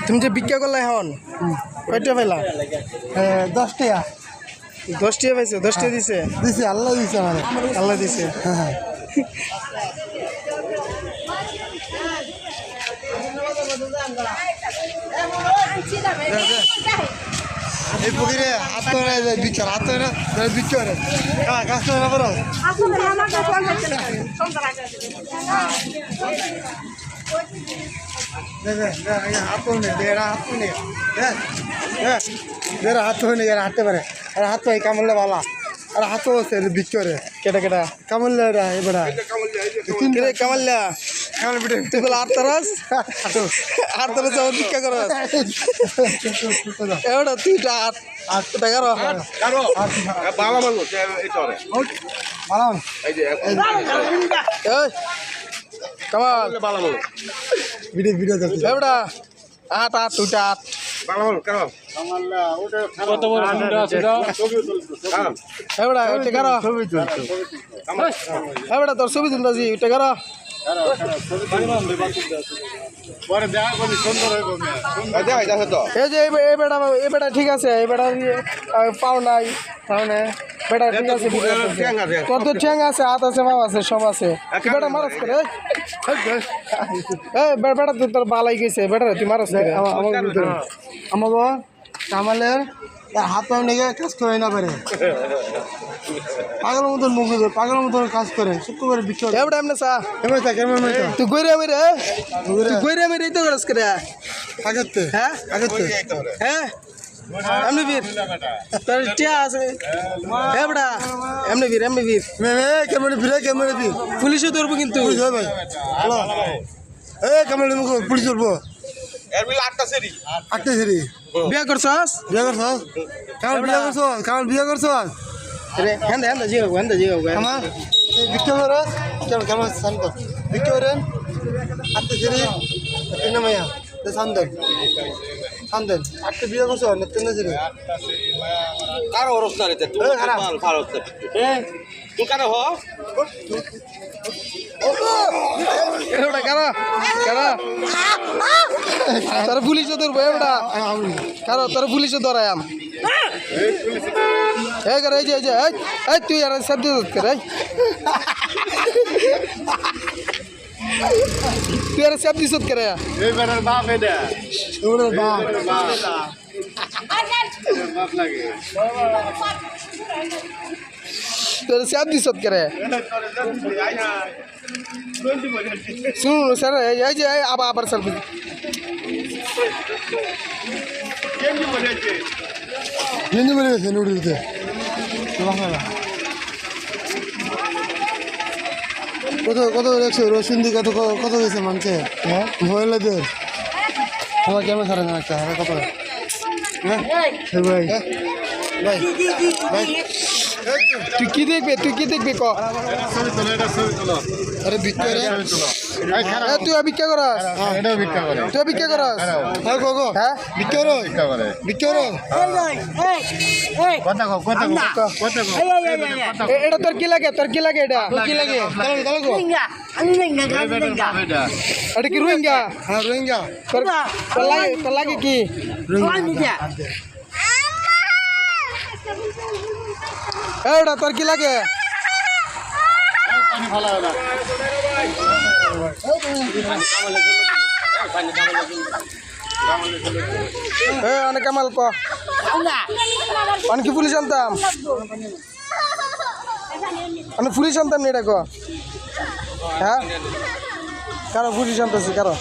তুমি যে ভিক্ষা করলে এখন কয়টা পাইলা? 10 টাকা। 10 টাকা পাইছো? 10 টাকা দিছে? দিছে, আল্লাহ দিছে আমার। আল্লাহ দিছে। হ্যাঁ এই পুকুরে আত্মরা বিচার আত্মরা বিচার কাজ না করো হাঁটতে পারে আর হাত কামড়লে ভালা আর হাতও আছে বিচরে কেটা কেটা কামড়লে এবার কামাল্লা তুই বলে আর তারাস আমার ভিক্ষা করস এবার তুই আটটা করো কামাল এবার আট আট দুইটা আট এবার ওইটা করো এবার তোর ছবি তুলতেছি ওইটা করো এই যে এই বেটা ঠিক আছে এই বেটা পাও নাই বেটা ঠিক আছে তোর তো ঠ্যাং আছে হাত আছে পাও আছে সব আছে বেটা মারস করে বেটা তো তোর বালাই গেছে বেটা তুই মারস করে আমাকে কামালের তার হাত পাও নিয়ে কাজ করে না পারে পাগলের মতন মুখ পাগলের মতন কাজ করে শুক্রবার বিক্রি এবার এমনি চা কেমন তুই গইরে মেরে তো করস করে আগতে হ্যাঁ হ্যাঁ এমনি বীর তোর টিয়া আছে হ্যাঁ বেটা এমনি বীর কেমন পুলিশে ধরবো কিন্তু ভাই কেমন পুলিশ ধরবো আটটা সেরি বিয়া করছস কামাল বিয়ে করছো হ্যাঁ জিগাও আমার বিক্রি করো কেমন শান্ত বিক্রি করেন আটটা সেরি তিন মাইয়া শান্তন আটটা বিয়ে করছো না তিন সেরি কারো ওরস না রে তুই মাল ভালো হচ্ছে তুই কারো হ এবারে কারা তোর পুলিশে ধরবো এবারে কারো তোর পুলিশে ধরায়াম এই করে এই যে এই তুই আর সব দিয়ে করে তুই আর সব দিছত করে এই বেটার বাপ এটা ওরে বাপ বাপ লাগে তোর সব দিছত করে শুন স্যার এই যে আবার স্যার হিন্দি বলে গেছে নুডলসে কত দেখছো রসুন্দি কত গেছে মানছে হ্যাঁ মহিলাদের আমার কেমন সারা না একটা হারা কত হ্যাঁ ভাই ভাই ভাই তুই কি দেখবি ক আরে বিক্রি তুই ভিক্ষা করস তুই ভিক্ষা করস হ্যাঁ গো হ্যাঁ বিক্রি করো এটা তোর কি লাগে এটা কি লাগে এটা কি রোহিঙ্গা হ্যাঁ রোহিঙ্গা তোর লাগে কি এটা তোর কি লাগে অনেক কামাল ক অনেক পুলিশ আনতাম আমি পুলিশ আনতাম নি এটা ক হ্যাঁ কারো পুলিশ আনতেছি কারো